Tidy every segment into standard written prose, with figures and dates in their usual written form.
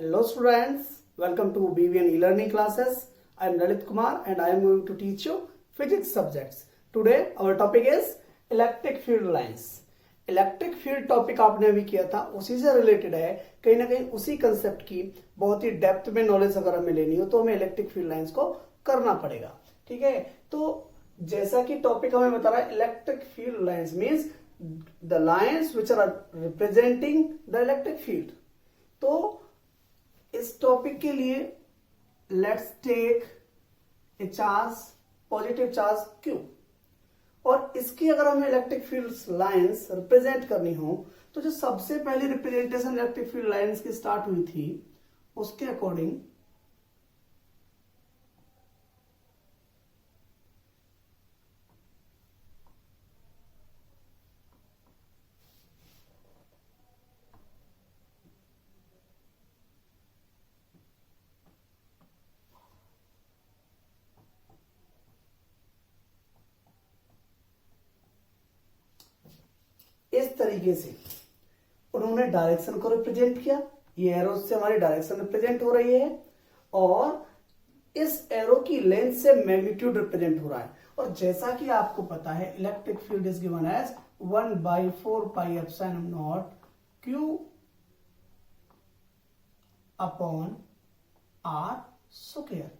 Hello students, welcome to BVN e-learning classes. I am Lalit Kumar and I am going to teach you physics subjects. Today our topic is electric field lines. Electric field topic आपने अभी किया था, उसी से related है, कहीं ना कहीं उसी कंसेप्ट की बहुत ही डेप्थ में नॉलेज अगर हमें लेनी हो तो हमें इलेक्ट्रिक फील्ड लाइंस को करना पड़ेगा। ठीक है, तो जैसा कि टॉपिक हमें बता रहा है electric field lines means the lines which are representing the electric field. तो इस टॉपिक के लिए let's take a charge, positive charge Q, और इसकी अगर हमें इलेक्ट्रिक फील्ड लाइंस रिप्रेजेंट करनी हो तो जो सबसे पहली रिप्रेजेंटेशन इलेक्ट्रिक फील्ड लाइंस की स्टार्ट हुई थी उसके अकॉर्डिंग इस तरीके से उन्होंने डायरेक्शन को रिप्रेजेंट किया। ये एरो से हमारी डायरेक्शन रिप्रेजेंट हो रही है और इस एरो की लेंथ से मैग्नीट्यूड रिप्रेजेंट हो रहा है। और जैसा कि आपको पता है electric field is given as 1/4πε0 Q upon R square.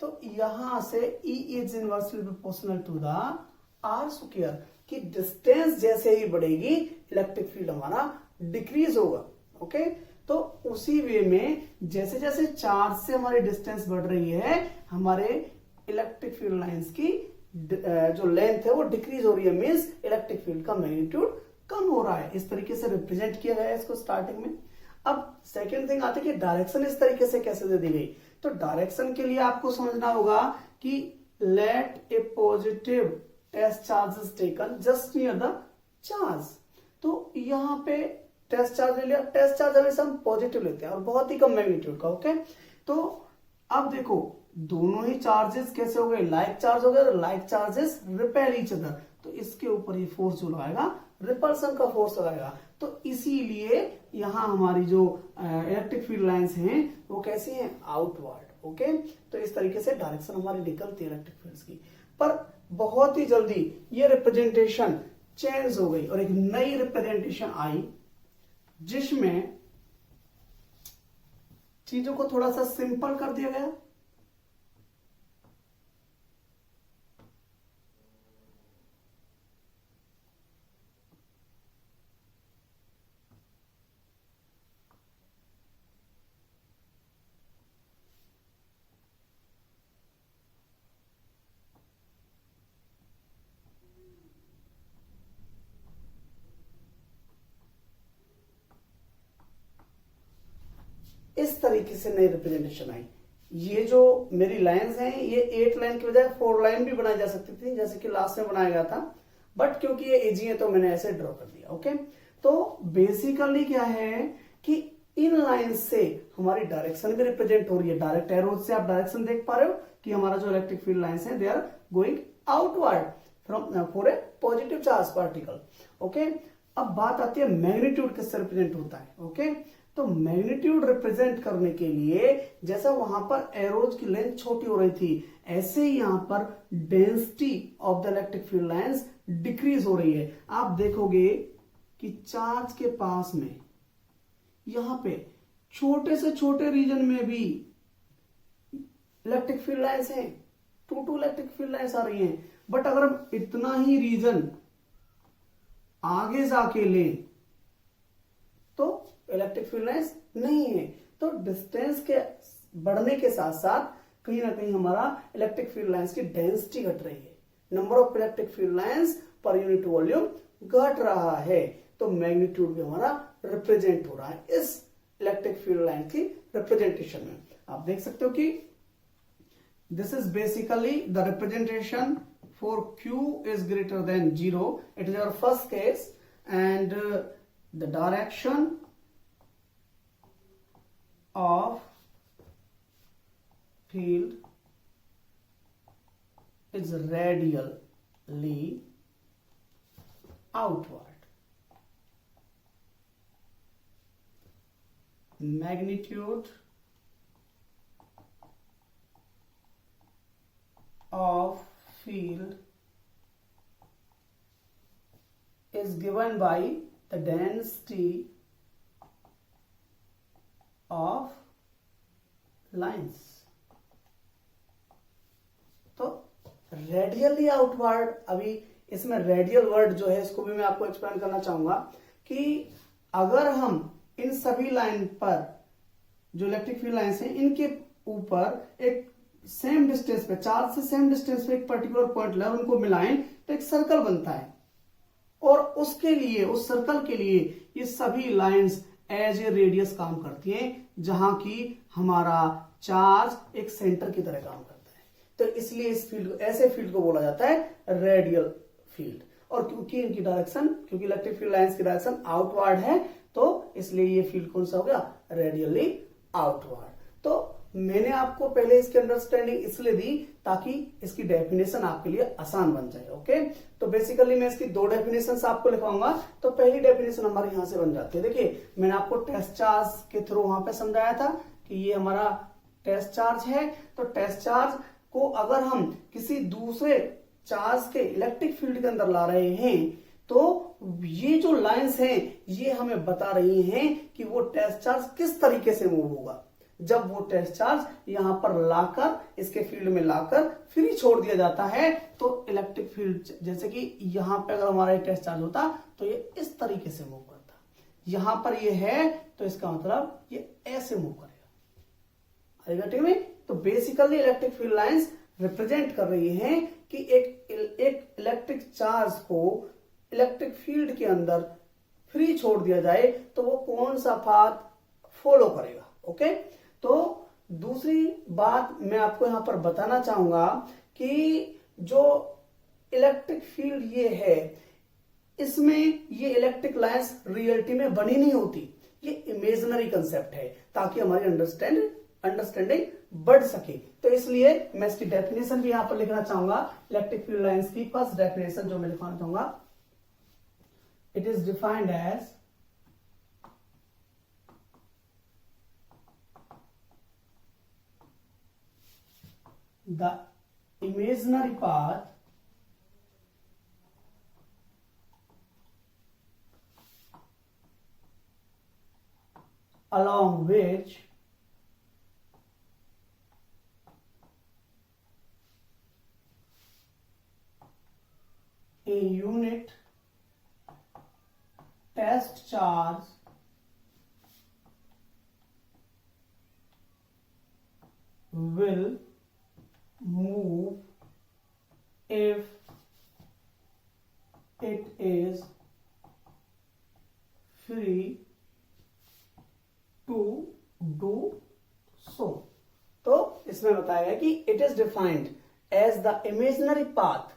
तो यहां से E is inversely proportional to the R square की डिस्टेंस जैसे ही बढ़ेगी इलेक्ट्रिक फील्ड हमारा डिक्रीज होगा। ओके, तो उसी वे में जैसे जैसे चार्ज से हमारी डिस्टेंस बढ़ रही है हमारे इलेक्ट्रिक फील्ड लाइंस की जो लेंथ है वो डिक्रीज हो रही है, मींस इलेक्ट्रिक फील्ड का मैग्नीट्यूड कम हो रहा है। इस तरीके से रिप्रेजेंट किया गया है इसको स्टार्टिंग में। अब सेकेंड थिंग आती है कि डायरेक्शन इस तरीके से कैसे दे दी गई। तो डायरेक्शन के लिए आपको समझना होगा कि let a positive test charge is taken just near the charge. तो यहां पे टेस्ट चार्ज ले लिया। टेस्ट चार्ज हमेशा हम पॉजिटिव लेते हैं और बहुत ही कम मैग्नीट्यूड का। ओके, तो अब देखो दोनों ही चार्जेस कैसे हो गए, लाइक चार्ज हो गए, like charges repel each other. तो इसके ऊपर ये फोर्स जो लगाएगा रिपल्सन का फोर्स लगाएगा। तो इसीलिए यहां हमारी जो इलेक्ट्रिक फील्ड लाइंस हैं वो कैसी हैं, आउटवर्ड। ओके, तो इस तरीके से डायरेक्शन हमारी निकलती है इलेक्ट्रिक फील्ड्स की। पर बहुत ही जल्दी ये रिप्रेजेंटेशन चेंज हो गई और एक नई रिप्रेजेंटेशन आई जिसमें चीजों को थोड़ा सा सिंपल कर दिया गया। इस तरीके से नई रिप्रेजेंटेशन आई। ये जो मेरी लाइंस हैं ये 8 लाइन की बजाय 4 लाइन भी बनाई जा सकती थी जैसे कि लास्ट में बनाया गया था, बट क्योंकि ये इजी है तो मैंने ऐसे ड्रॉ कर दिया। ओके, तो बेसिकली क्या है कि इन लाइन से हमारी डायरेक्शन भी रिप्रेजेंट हो रही है। डायरेक्ट एरोज से आप डायरेक्शन देख पा रहे हो कि हमारा जो इलेक्ट्रिक फील्ड लाइंस है they are going outward from for a positive charge particle. Okay, अब बात आती है मैग्नीट्यूड किससे रिप्रेजेंट होता है। ओके, तो मैग्नीट्यूड रिप्रेजेंट करने के लिए जैसा वहां पर एरोज की लेंथ छोटी हो रही थी ऐसे ही यहां पर density of the electric field lines decrease हो रही है। आप देखोगे कि चार्ज के पास में यहां पे छोटे से छोटे रीजन में भी इलेक्ट्रिक फील्ड लाइंस हैं, 2 इलेक्ट्रिक फील्ड लाइंस आ रही हैं। बट अगर हम इतना ही रीजन आगे जाके लें तो इलेक्ट्रिक फील्ड लाइंस नहीं है। तो डिस्टेंस के बढ़ने के साथ साथ कहीं ना कहीं हमारा इलेक्ट्रिक फील्ड लाइंस की डेंसिटी घट रही है, number of electric field lines per unit volume घट रहा है। तो मैग्नीट्यूड भी हमारा रिप्रेजेंट हो रहा है इस इलेक्ट्रिक फील्ड लाइन की रिप्रेजेंटेशन में। आप देख सकते हो कि this is basically the representation for Q is greater than 0. It is our first case and the direction of field is radially outward. magnitude of field is given by the density of lines. तो radially outward, अभी इसमें radial word जो है इसको भी मैं आपको explain करना चाहूंगा कि अगर हम इन सभी लाइन पर जो इलेक्ट्रिक फील्ड लाइंस हैं इनके ऊपर एक सेम डिस्टेंस पे, चार्ज से सेम डिस्टेंस पे एक पर्टिकुलर पॉइंट ले उनको मिलाएं तो एक सर्कल बनता है, और उसके लिए, उस सर्कल के लिए ये सभी लाइंस एज ए रेडियस काम करती हैं, जहां की हमारा चार्ज एक सेंटर की तरह काम करता है। तो इसलिए इस फील्ड, ऐसे फील्ड को बोला जाता है रेडियल फील्ड। और क्योंकि इनकी डायरेक्शन, क्योंकि इलेक्ट्रिक फील्ड लाइंस की डायरेक्शन आउटवर्ड है, तो इसलिए ये फील्ड कौन सा हो गया, रेडियली आउटवर्ड। तो मैंने आपको पहले इसकी अंडरस्टैंडिंग इसलिए दी ताकि इसकी डेफिनेशन आपके लिए आसान बन जाए। ओके, तो बेसिकली मैं इसकी दो डेफिनेशन आपको लिखवाऊंगा। तो पहली डेफिनेशन हमारी यहां से बन जाती है। देखिए, मैंने आपको टेस्ट चार्ज के थ्रू वहां पे समझाया था कि ये हमारा टेस्ट चार्ज है। तो टेस्ट चार्ज को अगर हम किसी दूसरे चार्ज के इलेक्ट्रिक फील्ड के अंदर ला रहे हैं तो ये जो लाइंस हैं ये हमें बता रही हैं कि वो टेस्ट चार्ज किस तरीके से मूव होगा। जब वो टेस्ट चार्ज यहां पर लाकर, इसके फील्ड में लाकर फ्री छोड़ दिया जाता है तो इलेक्ट्रिक फील्ड, जैसे कि यहां पे अगर हमारा टेस्ट चार्ज होता तो ये इस तरीके से मूव करता, यहां पर ये है तो इसका मतलब ये ऐसे मूव करेगा। आएगा ठीक है। तो basically electric field lines represent कर रही हैं कि एक इलेक्ट्रिक चार्ज को इलेक्ट्रिक फील्ड के अंदर फ्री छोड़ दिया जाए तो वो कौन सा पाथ फॉलो करेगा। ओके, तो दूसरी बात मैं आपको यहां पर बताना चाहूंगा कि जो इलेक्ट्रिक फील्ड ये है, इसमें ये इलेक्ट्रिक लाइंस रियलिटी में बनी नहीं होती, ये इमेजिनरी कंसेप्ट है ताकि हमारी अंडरस्टैंडिंग बढ़ सके। तो इसलिए मैं इसकी डेफिनेशन भी यहां पर लिखना चाहूंगा। इलेक्ट्रिक फील्ड लाइंस की फर्स्ट डेफिनेशन जो मैं लिखना चाहूंगा, it is defined as the imaginary path along which a unit test charge will move if it is free to do so। तो इसमें बताया गया कि it is defined as the imaginary path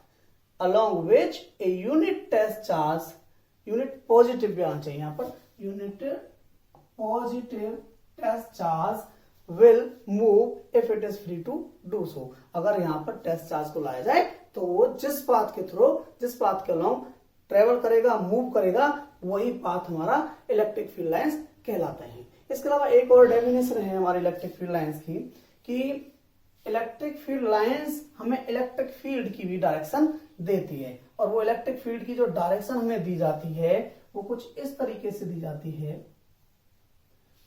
along which a unit test charge, unit positive भी आना चाहिए यहां पर, unit positive test charge will move if it is free to do so। अगर यहां पर टेस्ट चार्ज को लाया जाए तो वो जिस पाथ के थ्रू, जिस पाथ के अलोंग ट्रेवल करेगा, मूव करेगा, वही पाथ हमारा इलेक्ट्रिक फील्ड लाइंस कहलाते हैं। इसके अलावा एक और डेफिनेशन है हमारी इलेक्ट्रिक फील्ड लाइंस की कि इलेक्ट्रिक फील्ड लाइंस हमें इलेक्ट्रिक फील्ड की भी डायरेक्शन देती है, और वो इलेक्ट्रिक फील्ड की जो डायरेक्शन हमें दी जाती है वो कुछ इस तरीके से दी जाती है।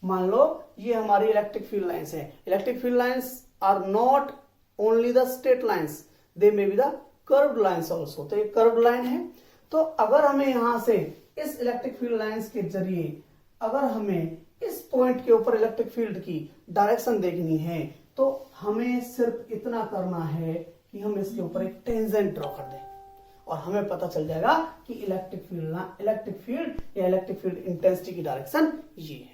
मान लो ये हमारी इलेक्ट्रिक फील्ड लाइंस है। Electric field lines are not only the straight lines, they may be the curved lines also. तो ये कर्व्ड लाइन है। तो अगर हमें यहां से इस इलेक्ट्रिक फील्ड लाइंस के जरिए अगर हमें इस पॉइंट के ऊपर इलेक्ट्रिक फील्ड की डायरेक्शन देखनी है तो हमें सिर्फ इतना करना है कि हम इसके ऊपर एक टेंजेंट ड्रॉ कर दें और हमें पता चल जाएगा कि इलेक्ट्रिक फील्ड या इलेक्ट्रिक फील्ड इंटेंसिटी की डायरेक्शन ये है।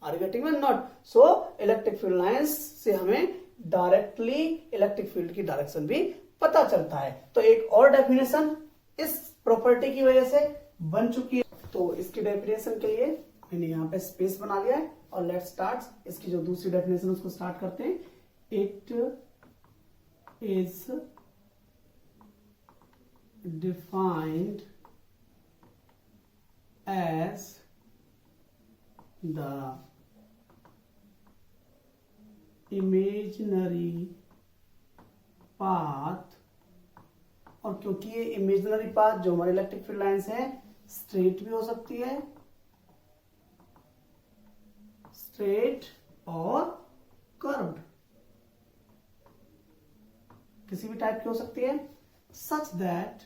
Are you getting me? Not so electric field lines से हमें डायरेक्टली इलेक्ट्रिक फील्ड की डायरेक्शन भी पता चलता है। तो एक और डेफिनेशन इस प्रॉपर्टी की वजह से बन चुकी है। तो इसकी डेफिनेशन के लिए मैंने यहाँ पे स्पेस बना लिया है और लेट्स स्टार्ट। इसकी जो दूसरी डेफिनेशन उसको स्टार्ट करते हैं। It is defined as the imaginary path, और क्योंकि ये इमेजिनरी पाथ जो हमारे इलेक्ट्रिक फील्ड लाइंस है स्ट्रेट भी हो सकती है, स्ट्रेट और कर्व्ड, किसी भी टाइप की हो सकती है, such that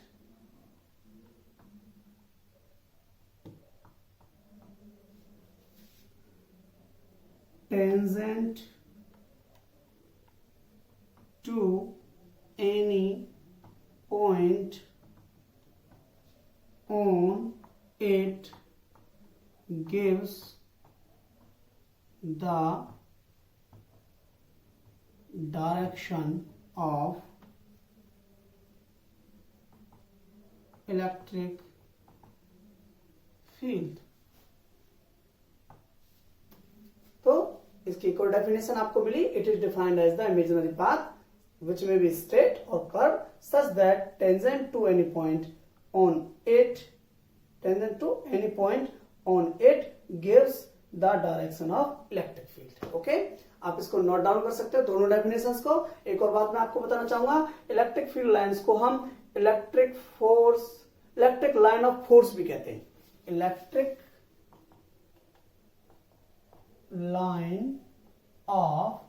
tangent to any point on it gives the direction of electric field। तो इसकी एक और डेफिनेशन आपको मिली, it is defined as the imaginary path which may be straight or curved such that tangent to any point on it gives the direction of electric field। Okay, आप इसको note down कर सकते हो दोनों definitions को। एक और बात मैं आपको बताना चाहूंगा, इलेक्ट्रिक फील्ड लाइंस को हम इलेक्ट्रिक लाइन ऑफ फोर्स भी कहते हैं। इलेक्ट्रिक लाइन ऑफ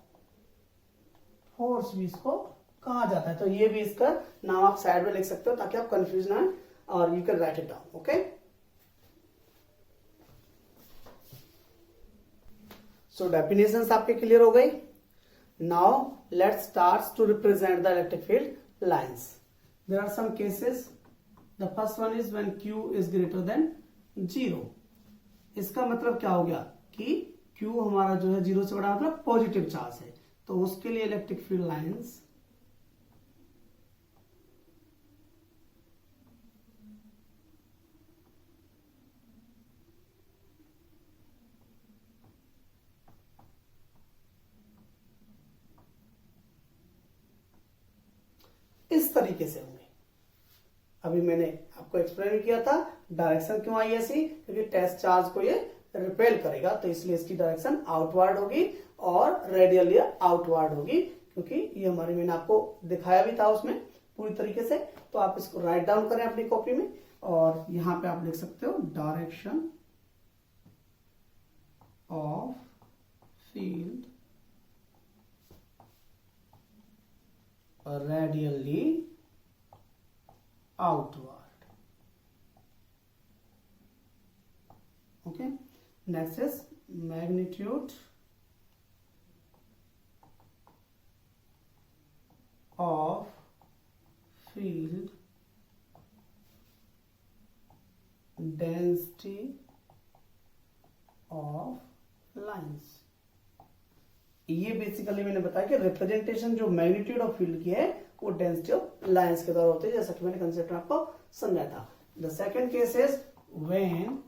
फोर्स भी इसको कहा जाता है। तो ये भी इसका नाम आप साइड में लिख सकते हो ताकि आप कंफ्यूज ना है, और you can write it down. Okay, so definitions आपके क्लियर हो गई। Now let's start to represent the electric field lines. There are some cases. The first one is when Q is greater than 0। इसका मतलब क्या हो गया कि Q हमारा जो है 0 से बड़ा, मतलब पॉजिटिव चार्ज है, तो उसके लिए इलेक्ट्रिक फील्ड लाइंस इस तरीके से होंगे। अभी मैंने आपको एक्सप्लेन किया था डायरेक्शन क्यों आई ऐसी, क्योंकि टेस्ट चार्ज को ये रिपेल करेगा, तो इसलिए इसकी डायरेक्शन आउटवर्ड होगी और रेडियली आउटवर्ड होगी, क्योंकि ये हमारी, मैंने आपको दिखाया भी था उसमें पूरी तरीके से। तो आप इसको राइट डाउन करें अपनी कॉपी में, और यहां पे आप लिख सकते हो direction of field radially outward. Okay, next is magnitude of field density of lines। ये बेसिकली मैंने बताया कि रिप्रेजेंटेशन जो मैग्नीट्यूड ऑफ फील्ड की है वो डेंसिटी ऑफ लाइंस के द्वारा होती है, जैसा कि मैंने कंसेप्ट में आपको समझाया था। The second case is when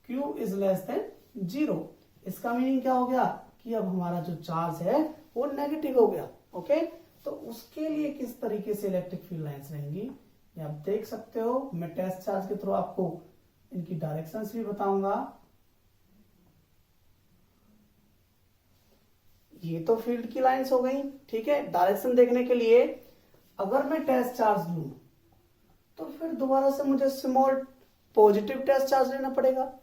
Q is less than 0। इसका मीनिंग क्या हो गया कि अब हमारा जो चार्ज है वो नेगेटिव हो गया। ओके, तो उसके लिए किस तरीके से इलेक्ट्रिक फील्ड लाइंस रहेंगी ये आप देख सकते हो। मैं टेस्ट चार्ज के थ्रू आपको इनकी डायरेक्शंस भी बताऊंगा। ये तो फील्ड की लाइंस हो गई, ठीक है। डायरेक्शन देखने के लिए अगर मैं टेस्ट चार्ज लूं तो फिर दोबारा से मुझे स्मॉल पॉजिटिव टेस्ट चार्ज लेना पड़ेगा,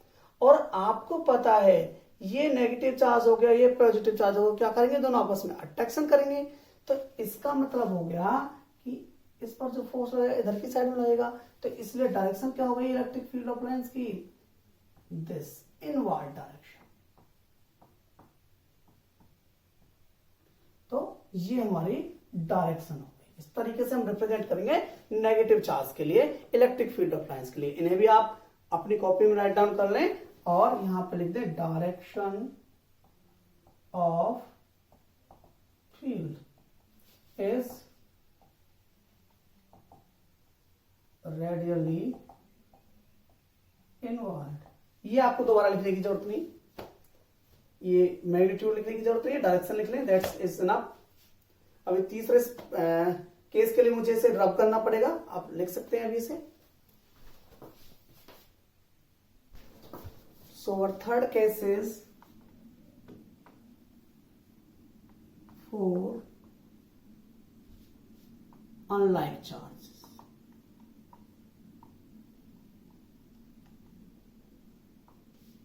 और आपको पता है ये नेगेटिव चार्ज हो गया, ये पॉजिटिव चार्ज हो गया, क्या करेंगे, दोनों आपस में अट्रैक्शन करेंगे। तो इसका मतलब हो गया कि इस पर जो फोर्स लगेगा इधर की साइड में लगेगा, तो इसलिए डायरेक्शन क्या हो गई इलेक्ट्रिक फील्ड ऑफ लाइंस की, दिस इनवर्ड डायरेक्शन। तो ये हमारी डायरेक्शन हो गई। इस तरीके से हम रिप्रेजेंट करेंगे नेगेटिव चार्ज के लिए, इलेक्ट्रिक फील्ड ऑफ लाइंस के लिए। इन्हें भी आप अपनी कॉपी में राइट डाउन कर लें, और यहां पे लिख दें direction of field is radially inward। ये आपको दोबारा लिखने की जरूरत नहीं, ये मैग्नीट्यूड लिखने की जरूरत नहीं है, डायरेक्शन लिख लें, दैट्स इज इनफ। अभी तीसरे केस के लिए मुझे इसे रब करना पड़ेगा, आप लिख सकते हैं अभी इसे। So our third case is for unlike charges.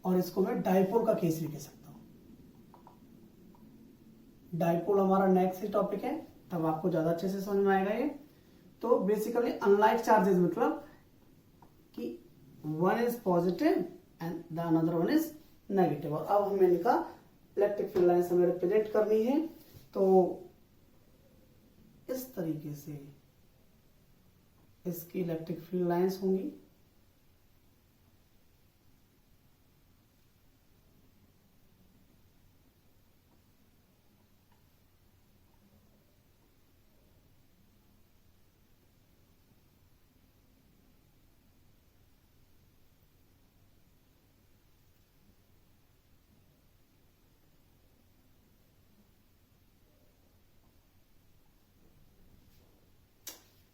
और इसको मैं डाइपोल का केस भी कह सकता हूं। डाइपोल हमारा नेक्स्ट ही टॉपिक है, तब आपको ज्यादा अच्छे से समझ में आएगा ये। तो बेसिकली अनलाइक चार्जेस मतलब कि one is positive and the another one is negative. और अब हमें इनका इलेक्ट्रिक फील्ड लाइंस हमें रिप्रेजेंट करनी है। तो इस तरीके से इसकी इलेक्ट्रिक फील्ड लाइंस होंगी।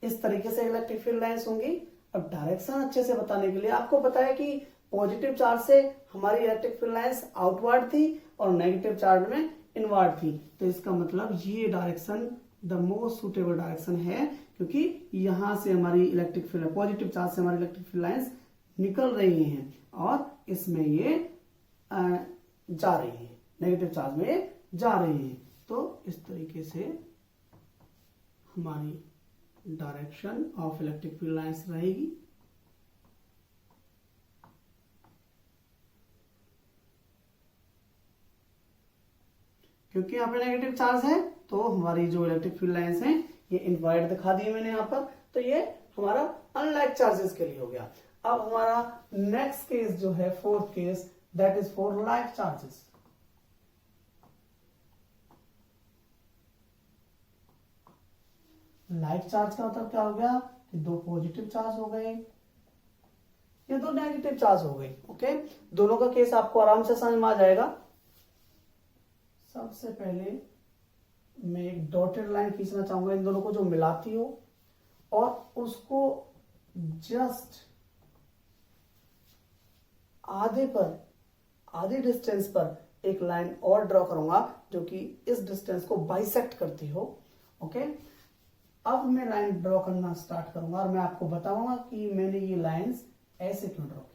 इस तरीके से इलेक्ट्रिक फील्ड लाइंस होंगी। अब डायरेक्शन अच्छे से बताने के लिए आपको पता है कि पॉजिटिव चार्ज से हमारी इलेक्ट्रिक फील्ड लाइंस आउटवर्ड थी और नेगेटिव चार्ज में इनवर्ड थी। तो इसका मतलब ये direction the most suitable direction है, क्योंकि यहां से हमारी इलेक्ट्रिक फील्ड, पॉजिटिव चार्ज से हमारी इलेक्ट्रिक फील्ड लाइंस निकल रही हैं और इसमें ये जा रही है, नेगेटिव चार्ज में ये जा रही है। तो इस तरीके से हमारी direction of electric field lines रहेगी। क्योंकि यहाँ पे नेगेटिव चार्ज है तो हमारी जो इलेक्ट्रिक फील्ड लाइंस हैं ये इनवर्ट दिखा दी मैंने यहाँ पर। तो ये हमारा अनलाइक चार्जेस के लिए हो गया। अब हमारा नेक्स्ट केस जो है, fourth case, that is for like charges. Like charge का मतलब क्या हो गया कि दो पॉजिटिव चार्ज हो गए, ये दो नेगेटिव चार्ज हो गए। ओके, दोनों का केस आपको आराम से समझ में आ जाएगा। सबसे पहले मैं एक डॉटेड लाइन खींचना चाहूंगा इन दोनों को जो मिलाती हो, और उसको जस्ट आधे डिस्टेंस पर एक लाइन और ड्रॉ करूंगा जो कि इस डिस्टेंस को बाइसेक्ट करती हो। ओके, अब मैं लाइन ड्रॉ करना स्टार्ट करूंगा और मैं आपको बताऊंगा कि मैंने ये लाइंस ऐसे क्यों ड्रॉ की।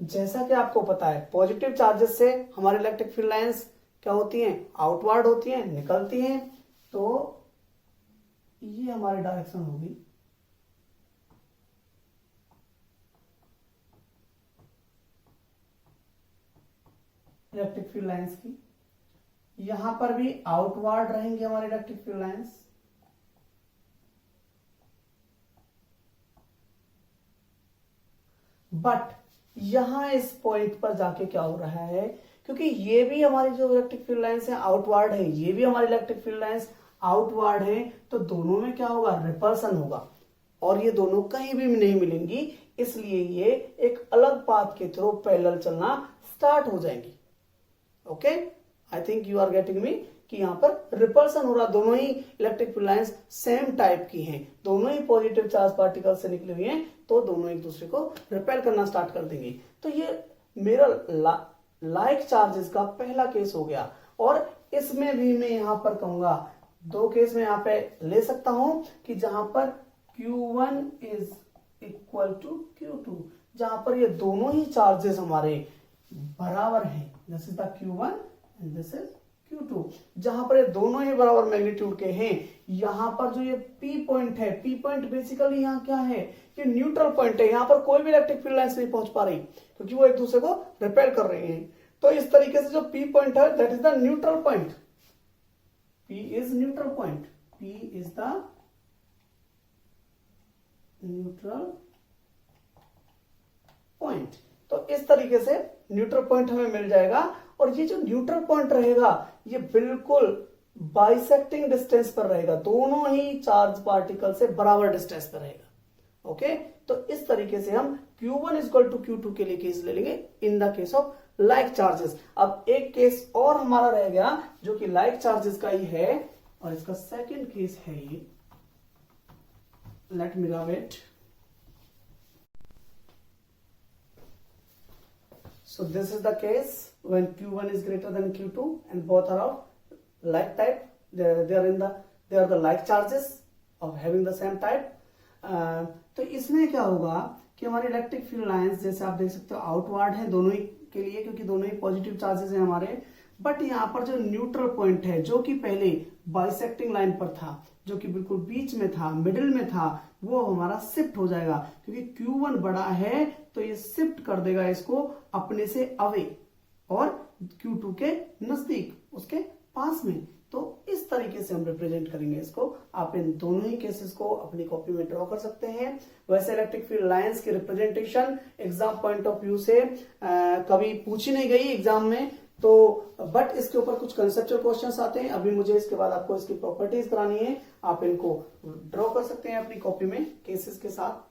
जैसा कि आपको पता है पॉजिटिव चार्जेस से हमारी इलेक्ट्रिक फील्ड लाइंस क्या होती हैं, आउटवर्ड होती हैं, निकलती हैं। तो ये हमारी डायरेक्शन होगी। इलेक्ट्रिक फील्ड लाइंस की यहां पर भी आउटवर्ड रहेंगे हमारी इलेक्ट्रिक फील्ड लाइंस, बट यहां इस पॉइंट पर जाके क्या हो रहा है, क्योंकि ये भी हमारी जो इलेक्ट्रिक फील्ड लाइंस है आउटवर्ड है, ये भी हमारी इलेक्ट्रिक फील्ड लाइंस आउटवर्ड है, तो दोनों में क्या होगा, रिपल्सन होगा और ये दोनों कहीं भी नहीं मिलेंगी। इसलिए ये एक अलग पाथ के थ्रू पैरेलल चलना स्टार्ट हो जाएंगी। Okay, I think you are getting me कि यहां पर रिपल्सन हो रहा, दोनों ही electric field lines same type की हैं, दोनों ही पॉजिटिव चार्ज पार्टिकल से निकली हुई हैं, तो दोनों एक दूसरे को रिपेल करना स्टार्ट कर देंगे। तो ये मेरा लाइक चार्जेस का पहला केस हो गया। और इसमें भी मैं यहां पर कहूंगा दो केस में यहां पे ले सकता हूं कि जहां पर Q1 is equal to Q2, जहां पर ये दोनों ही चार्जेस हमारे बराबर हैं, this is the Q1 and this is Q2, जहां पर ये दोनों ही बराबर मैग्नीट्यूड के हैं। यहां पर जो ये P पॉइंट है, P पॉइंट बेसिकली यहां क्या है, ये न्यूट्रल पॉइंट है। यहां पर कोई भी इलेक्ट्रिक फील्ड लाइंस नहीं पहुंच पा रही क्योंकि वो एक दूसरे को रिपेल कर रहे हैं। तो इस तरीके से जो P पॉइंट है that is the neutral point, P is neutral point, P is the neutral point. तो इस तरीके से न्यूट्रल पॉइंट हमें मिल जाएगा। और ये जो न्यूट्रल पॉइंट रहेगा ये बिल्कुल बाइसेक्टिंग डिस्टेंस पर रहेगा, दोनों ही चार्ज पार्टिकल से बराबर डिस्टेंस पर रहेगा। ओके, तो इस तरीके से हम Q1 इक्वल टू Q2 के लिए केस ले लेंगे in the case of like charges. अब एक केस और हमारा रह गया जो कि लाइक चार्जेस का ही है, और इसका सेकंड केस है ये, let me right it. So this is the case when Q1 is greater than Q2 and both are of like type. They are the like charges of having the same type. तो इसमें क्या होगा कि हमारे electric field lines जैसे आप देख सकते हो आउटवर्ड है दोनों ही के लिए, क्योंकि दोनों ही पॉजिटिव चार्जेस हैं हमारे। बट यहाँ पर जो न्यूट्रल पॉइंट है जो कि पहले बाइसेक्टिंग लाइन पर था, जो कि बिल्कुल बीच में था, मिडिल में था, वो हमारा शिफ्ट हो जाएगा, क्योंकि Q1 बड़ा है तो ये शिफ्ट कर देगा इसको अपने से अवे और Q2 के नजदीक, उसके पास में। तो इस तरीके से हम रिप्रेजेंट करेंगे इसको। आप इन दोनों ही केसेस को अपनी कॉपी में ड्रॉ कर सकते हैं। वैसे इलेक्ट्रिक फील्ड लाइंस की representation exam point of view से कभी पूछी नहीं गई एग्जाम में, तो बट इसके ऊपर कुछ कंसेप्चुअल क्वेश्चंस आते हैं। अभी मुझे इसके बाद आपको इसकी प्रॉपर्टीज करानी है, आप इनको ड्रॉ कर सकते हैं अपनी कॉपी में केसेस के साथ।